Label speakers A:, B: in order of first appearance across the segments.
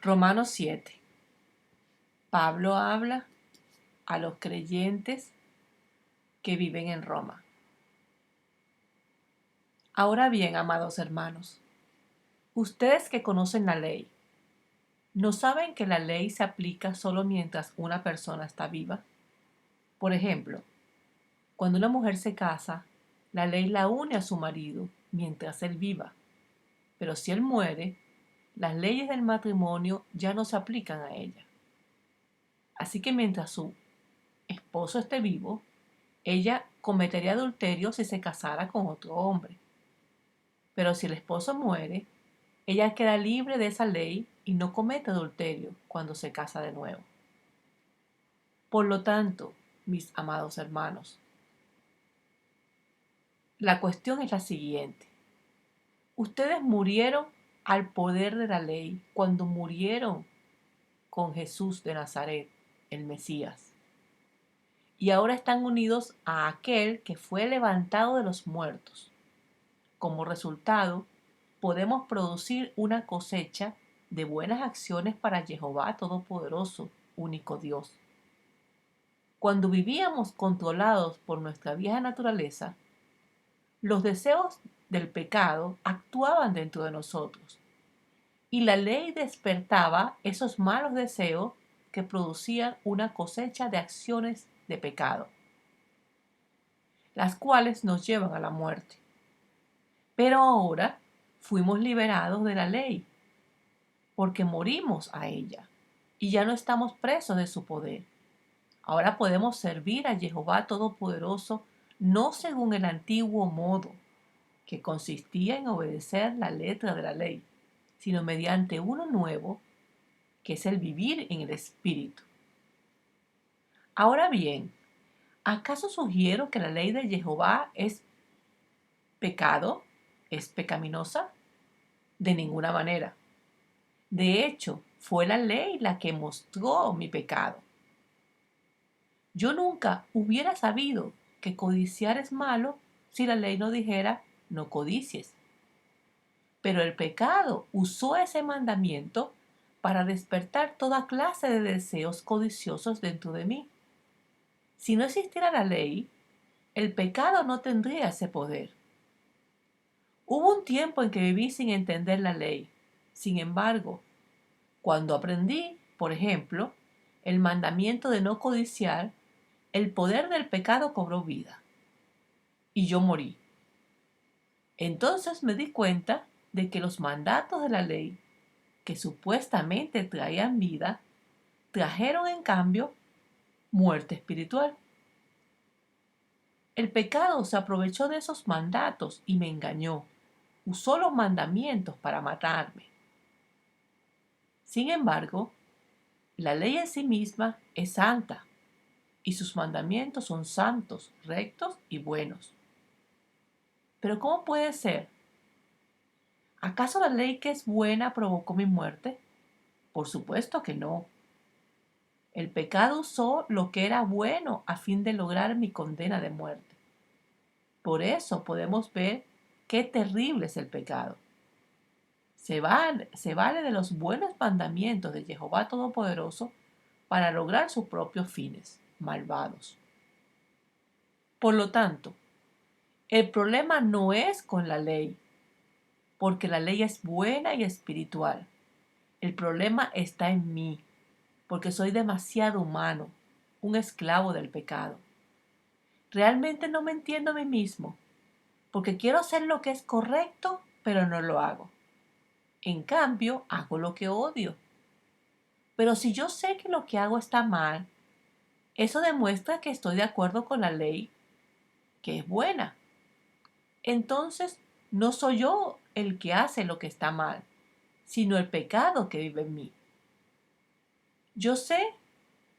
A: Romanos 7. Pablo habla a los creyentes que viven en Roma. Ahora bien, amados hermanos, ustedes que conocen la ley, ¿no saben que la ley se aplica solo mientras una persona está viva? Por ejemplo, cuando una mujer se casa, la ley la une a su marido mientras él viva. Pero si él muere, las leyes del matrimonio ya no se aplican a ella. Así que mientras su esposo esté vivo, ella cometería adulterio si se casara con otro hombre. Pero si el esposo muere, ella queda libre de esa ley y no comete adulterio cuando se casa de nuevo. Por lo tanto, mis amados hermanos, la cuestión es la siguiente. Ustedes murieron al poder de la ley cuando murieron con Jesús de Nazaret, el Mesías. Y ahora están unidos a aquel que fue levantado de los muertos. Como resultado, podemos producir una cosecha de buenas acciones para Jehová Todopoderoso, único Dios. Cuando vivíamos controlados por nuestra vieja naturaleza, los deseos del pecado actuaban dentro de nosotros y la ley despertaba esos malos deseos que producían una cosecha de acciones de pecado, las cuales nos llevan a la muerte. Pero ahora fuimos liberados de la ley porque morimos a ella y ya no estamos presos de su poder. Ahora podemos servir a Jehová Todopoderoso no según el antiguo modo, que consistía en obedecer la letra de la ley, sino mediante uno nuevo, que es el vivir en el Espíritu. Ahora bien, ¿acaso sugiero que la ley de Jehová es pecado? ¿Es pecaminosa? De ninguna manera. De hecho, fue la ley la que mostró mi pecado. Yo nunca hubiera sabido que codiciar es malo si la ley no dijera no codicies. Pero el pecado usó ese mandamiento para despertar toda clase de deseos codiciosos dentro de mí. Si no existiera la ley, el pecado no tendría ese poder. Hubo un tiempo en que viví sin entender la ley. Sin embargo, cuando aprendí, por ejemplo, el mandamiento de no codiciar, el poder del pecado cobró vida y yo morí. Entonces me di cuenta de que los mandatos de la ley, que supuestamente traían vida, trajeron en cambio muerte espiritual. El pecado se aprovechó de esos mandatos y me engañó. Usó los mandamientos para matarme. Sin embargo, la ley en sí misma es santa y sus mandamientos son santos, rectos y buenos. Pero ¿cómo puede ser? ¿Acaso la ley que es buena provocó mi muerte? Por supuesto que no. El pecado usó lo que era bueno a fin de lograr mi condena de muerte. Por eso podemos ver qué terrible es el pecado. Se vale de los buenos mandamientos de Jehová Todopoderoso para lograr sus propios fines malvados. Por lo tanto, el problema no es con la ley, porque la ley es buena y espiritual. El problema está en mí, porque soy demasiado humano, un esclavo del pecado. Realmente no me entiendo a mí mismo, porque quiero hacer lo que es correcto, pero no lo hago. En cambio, hago lo que odio. Pero si yo sé que lo que hago está mal, eso demuestra que estoy de acuerdo con la ley, que es buena. Entonces, no soy yo el que hace lo que está mal, sino el pecado que vive en mí. Yo sé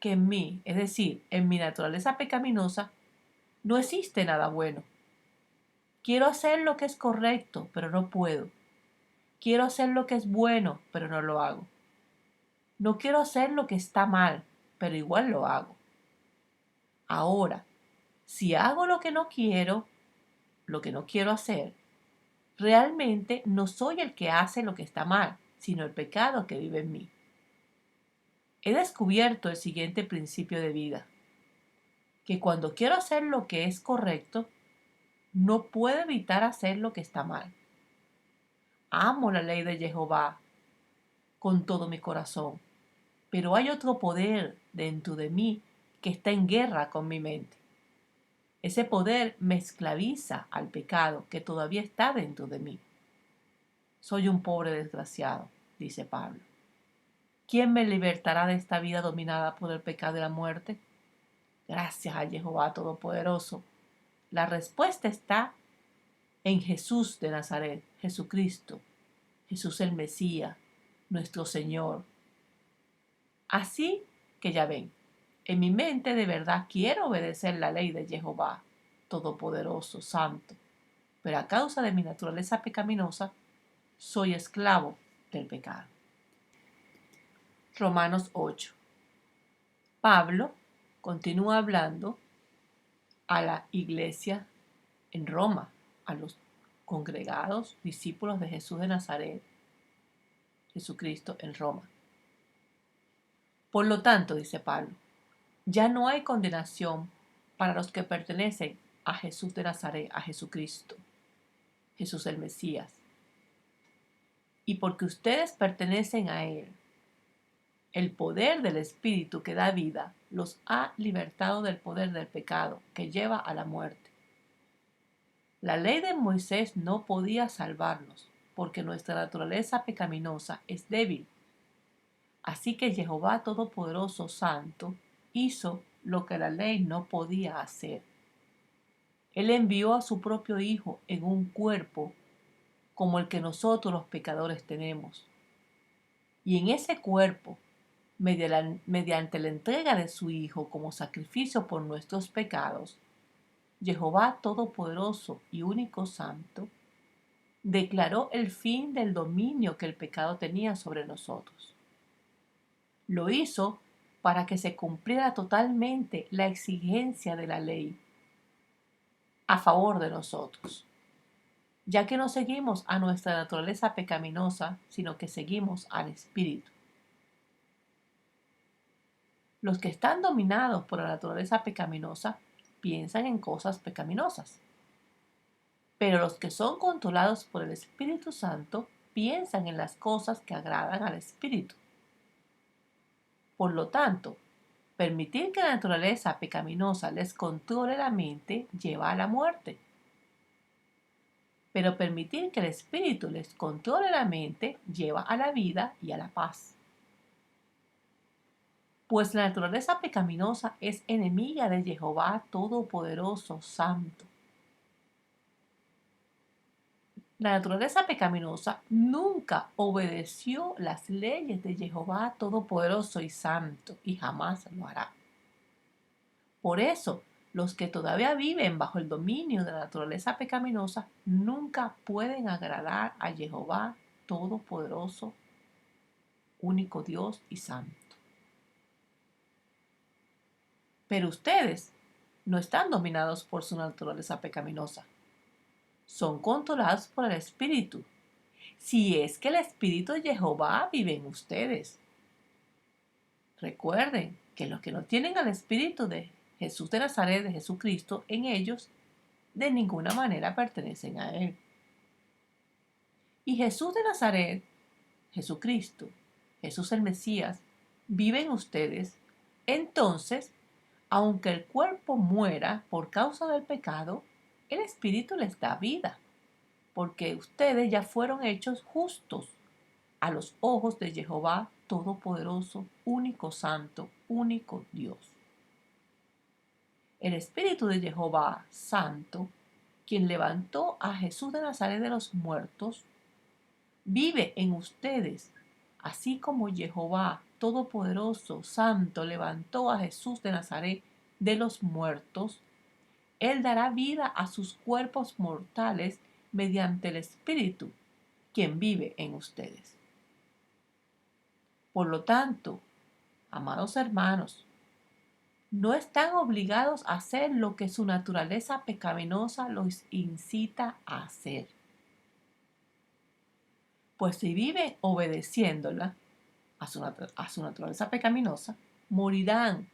A: que en mí, es decir, en mi naturaleza pecaminosa, no existe nada bueno. Quiero hacer lo que es correcto, pero no puedo. Quiero hacer lo que es bueno, pero no lo hago. No quiero hacer lo que está mal, pero igual lo hago. Ahora, si hago lo que no quiero hacer, realmente no soy el que hace lo que está mal, sino el pecado que vive en mí. he descubierto el siguiente principio de vida, que cuando quiero hacer lo que es correcto, no puedo evitar hacer lo que está mal. Amo la ley de Jehová con todo mi corazón, pero hay otro poder dentro de mí que está en guerra con mi mente. Ese poder me esclaviza al pecado que todavía está dentro de mí. Soy un pobre desgraciado, dice Pablo. ¿Quién me libertará de esta vida dominada por el pecado y la muerte? Gracias a Jehová Todopoderoso. La respuesta está en Jesús de Nazaret, Jesucristo, Jesús el Mesías, nuestro Señor. Así que ya ven, en mi mente de verdad quiero obedecer la ley de Jehová Todopoderoso, Santo, pero a causa de mi naturaleza pecaminosa, soy esclavo del pecado. Romanos 8. Pablo continúa hablando a la iglesia en Roma, a los congregados discípulos de Jesús de Nazaret, Jesucristo en Roma. Por lo tanto, dice Pablo, ya no hay condenación para los que pertenecen a Jesús de Nazaret, a Jesucristo, Jesús el Mesías. Y porque ustedes pertenecen a Él, el poder del Espíritu que da vida los ha libertado del poder del pecado que lleva a la muerte. La ley de Moisés no podía salvarnos porque nuestra naturaleza pecaminosa es débil. Así que Jehová Todopoderoso Santo hizo lo que la ley no podía hacer. Él envió a su propio Hijo en un cuerpo como el que nosotros los pecadores tenemos. Y en ese cuerpo, mediante la entrega de su Hijo como sacrificio por nuestros pecados, Jehová Todopoderoso y único Santo declaró el fin del dominio que el pecado tenía sobre nosotros. Lo hizo para que se cumpliera totalmente la exigencia de la ley a favor de nosotros, ya que no seguimos a nuestra naturaleza pecaminosa, sino que seguimos al Espíritu. Los que están dominados por la naturaleza pecaminosa piensan en cosas pecaminosas, pero los que son controlados por el Espíritu Santo piensan en las cosas que agradan al Espíritu. Por lo tanto, permitir que la naturaleza pecaminosa les controle la mente lleva a la muerte. Pero permitir que el Espíritu les controle la mente lleva a la vida y a la paz. Pues la naturaleza pecaminosa es enemiga de Jehová Todopoderoso Santo. La naturaleza pecaminosa nunca obedeció las leyes de Jehová Todopoderoso y Santo y jamás lo hará. Por eso, los que todavía viven bajo el dominio de la naturaleza pecaminosa nunca pueden agradar a Jehová Todopoderoso, único Dios y Santo. Pero ustedes no están dominados por su naturaleza pecaminosa. Son controlados por el Espíritu, si es que el Espíritu de Jehová vive en ustedes. Recuerden que los que no tienen al Espíritu de Jesús de Nazaret, de Jesucristo, en ellos, de ninguna manera pertenecen a Él. Y Jesús de Nazaret, Jesucristo, Jesús el Mesías, vive en ustedes, entonces, aunque el cuerpo muera por causa del pecado, el Espíritu les da vida, porque ustedes ya fueron hechos justos a los ojos de Jehová Todopoderoso, único Santo, único Dios. El Espíritu de Jehová Santo, quien levantó a Jesús de Nazaret de los muertos, vive en ustedes, así como Jehová Todopoderoso Santo levantó a Jesús de Nazaret de los muertos. Él dará vida a sus cuerpos mortales mediante el Espíritu, quien vive en ustedes. Por lo tanto, amados hermanos, no están obligados a hacer lo que su naturaleza pecaminosa los incita a hacer. Pues si viven obedeciéndola, a su naturaleza pecaminosa, morirán.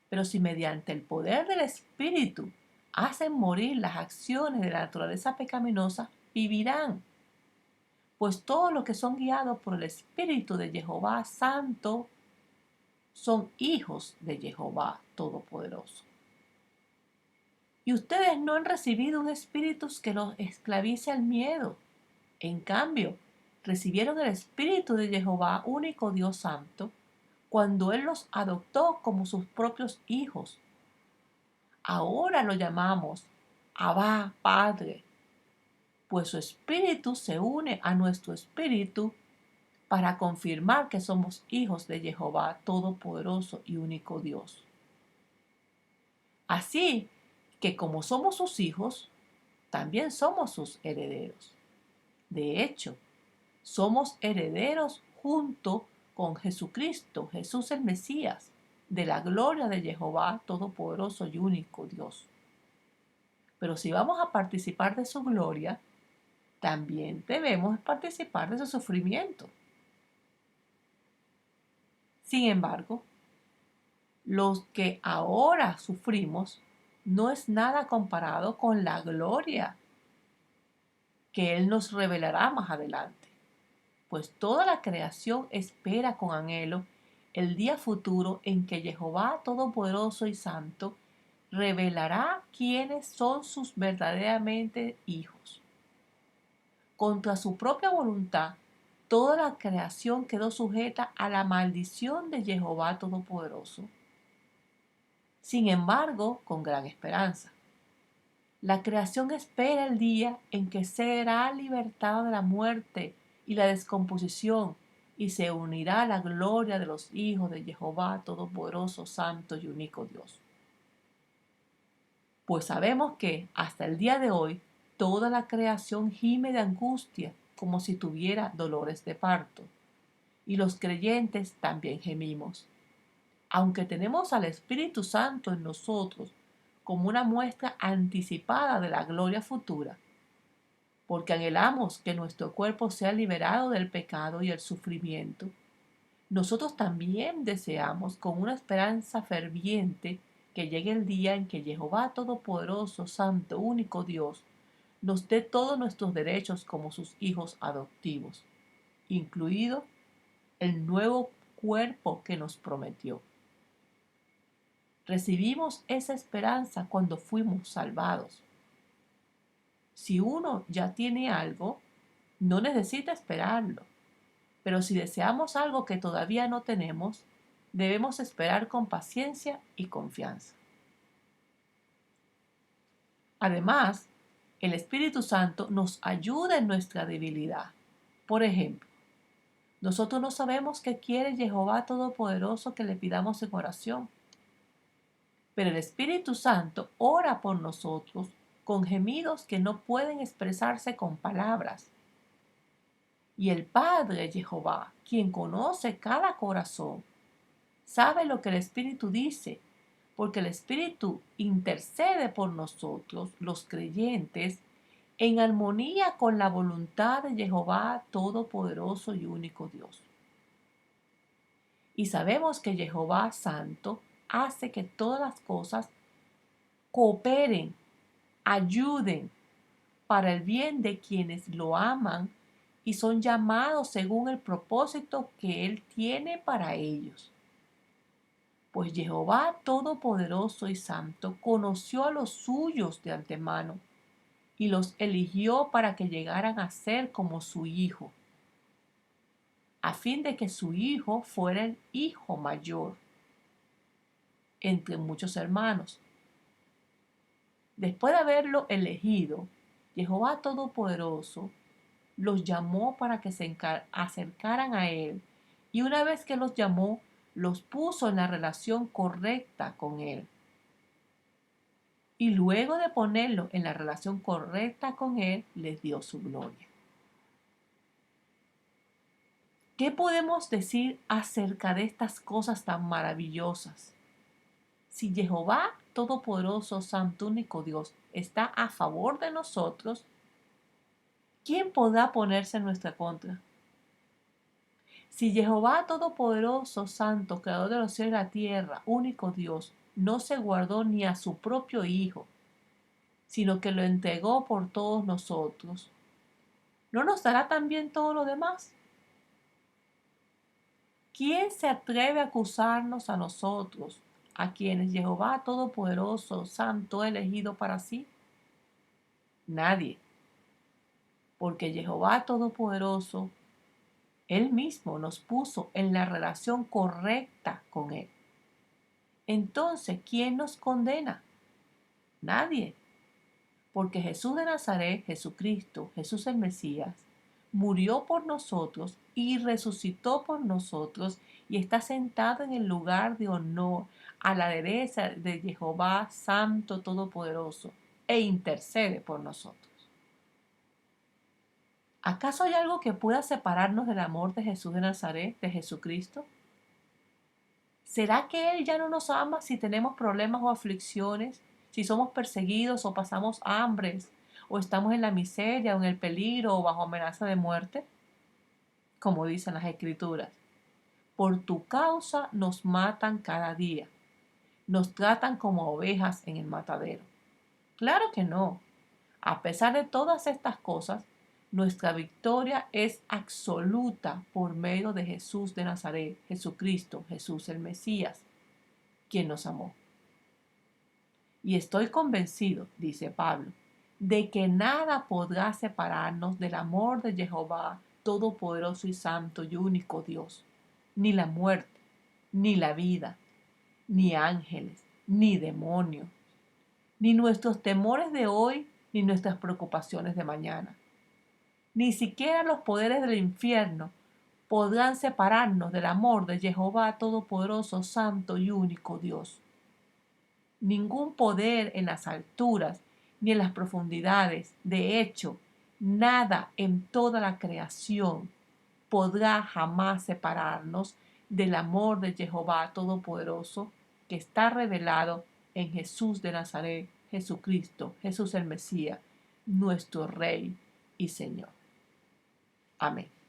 A: Pero si mediante el poder del Espíritu hacen morir las acciones de la naturaleza pecaminosa, vivirán. Pues todos los que son guiados por el Espíritu de Jehová Santo son hijos de Jehová Todopoderoso. Y ustedes no han recibido un espíritu que los esclavice al miedo. En cambio, recibieron el Espíritu de Jehová, único Dios Santo, cuando Él los adoptó como sus propios hijos. Ahora lo llamamos Abba, Padre, pues su Espíritu se une a nuestro Espíritu para confirmar que somos hijos de Jehová Todopoderoso y único Dios. Así que como somos sus hijos, también somos sus herederos. De hecho, somos herederos junto con Jesucristo, Jesús el Mesías, de la gloria de Jehová Todopoderoso y único Dios. Pero si vamos a participar de su gloria, también debemos participar de su sufrimiento. Sin embargo, los que ahora sufrimos no es nada comparado con la gloria que Él nos revelará más adelante, pues toda la creación espera con anhelo el día futuro en que Jehová Todopoderoso y Santo revelará quiénes son sus verdaderamente hijos. Contra su propia voluntad, toda la creación quedó sujeta a la maldición de Jehová Todopoderoso. Sin embargo, con gran esperanza. La creación espera el día en que será libertada de la muerte y la descomposición y se unirá a la gloria de los hijos de Jehová Todopoderoso, Santo y único Dios. Pues sabemos que hasta el día de hoy toda la creación gime de angustia como si tuviera dolores de parto. Y los creyentes también gemimos. Aunque tenemos al Espíritu Santo en nosotros como una muestra anticipada de la gloria futura, porque anhelamos que nuestro cuerpo sea liberado del pecado y el sufrimiento, nosotros también deseamos con una esperanza ferviente que llegue el día en que Jehová Todopoderoso, Santo, único Dios, nos dé todos nuestros derechos como sus hijos adoptivos, incluido el nuevo cuerpo que nos prometió. Recibimos esa esperanza cuando fuimos salvados. Si uno ya tiene algo, no necesita esperarlo. Pero si deseamos algo que todavía no tenemos, debemos esperar con paciencia y confianza. Además, el Espíritu Santo nos ayuda en nuestra debilidad. Por ejemplo, nosotros no sabemos qué quiere Jehová Todopoderoso que le pidamos en oración. Pero el Espíritu Santo ora por nosotros con gemidos que no pueden expresarse con palabras. Y el Padre Jehová, quien conoce cada corazón, sabe lo que el Espíritu dice, porque el Espíritu intercede por nosotros, los creyentes, en armonía con la voluntad de Jehová Todopoderoso y único Dios. Y sabemos que Jehová Santo hace que todas las cosas cooperen, ayuden para el bien de quienes lo aman y son llamados según el propósito que Él tiene para ellos. Pues Jehová Todopoderoso y Santo conoció a los suyos de antemano y los eligió para que llegaran a ser como su Hijo, a fin de que su Hijo fuera el hijo mayor entre muchos hermanos. Después de haberlo elegido, Jehová Todopoderoso los llamó para que se acercaran a Él, y una vez que los llamó, los puso en la relación correcta con Él. Y luego de ponerlo en la relación correcta con Él, les dio su gloria. ¿Qué podemos decir acerca de estas cosas tan maravillosas? Si Jehová Todopoderoso, Santo, único Dios, está a favor de nosotros, ¿quién podrá ponerse en nuestra contra? Si Jehová Todopoderoso, Santo, Creador de los cielos y la tierra, único Dios, no se guardó ni a su propio Hijo, sino que lo entregó por todos nosotros, ¿no nos dará también todo lo demás? ¿Quién se atreve a acusarnos a nosotros, a quienes Jehová Todopoderoso, Santo, ha elegido para sí? Nadie, porque Jehová Todopoderoso, Él mismo nos puso en la relación correcta con Él. Entonces, ¿quién nos condena? Nadie, porque Jesús de Nazaret, Jesucristo, Jesús el Mesías, murió por nosotros y resucitó por nosotros y está sentado en el lugar de honor a la derecha de Jehová Santo Todopoderoso e intercede por nosotros. ¿Acaso hay algo que pueda separarnos del amor de Jesús de Nazaret, de Jesucristo? ¿Será que Él ya no nos ama si tenemos problemas o aflicciones, si somos perseguidos o pasamos hambres, o estamos en la miseria o en el peligro o bajo amenaza de muerte? Como dicen las Escrituras, por tu causa nos matan cada día, nos tratan como ovejas en el matadero. Claro que no. A pesar de todas estas cosas, nuestra victoria es absoluta por medio de Jesús de Nazaret, Jesucristo, Jesús el Mesías, quien nos amó. Y estoy convencido, dice Pablo, de que nada podrá separarnos del amor de Jehová, Todopoderoso y Santo y único Dios, ni la muerte, ni la vida, ni ángeles, ni demonios, ni nuestros temores de hoy, ni nuestras preocupaciones de mañana. Ni siquiera los poderes del infierno podrán separarnos del amor de Jehová Todopoderoso, Santo y único Dios. Ningún poder en las alturas ni en las profundidades, de hecho, nada en toda la creación podrá jamás separarnos del amor de Jehová Todopoderoso que está revelado en Jesús de Nazaret, Jesucristo, Jesús el Mesías, nuestro Rey y Señor. Amén.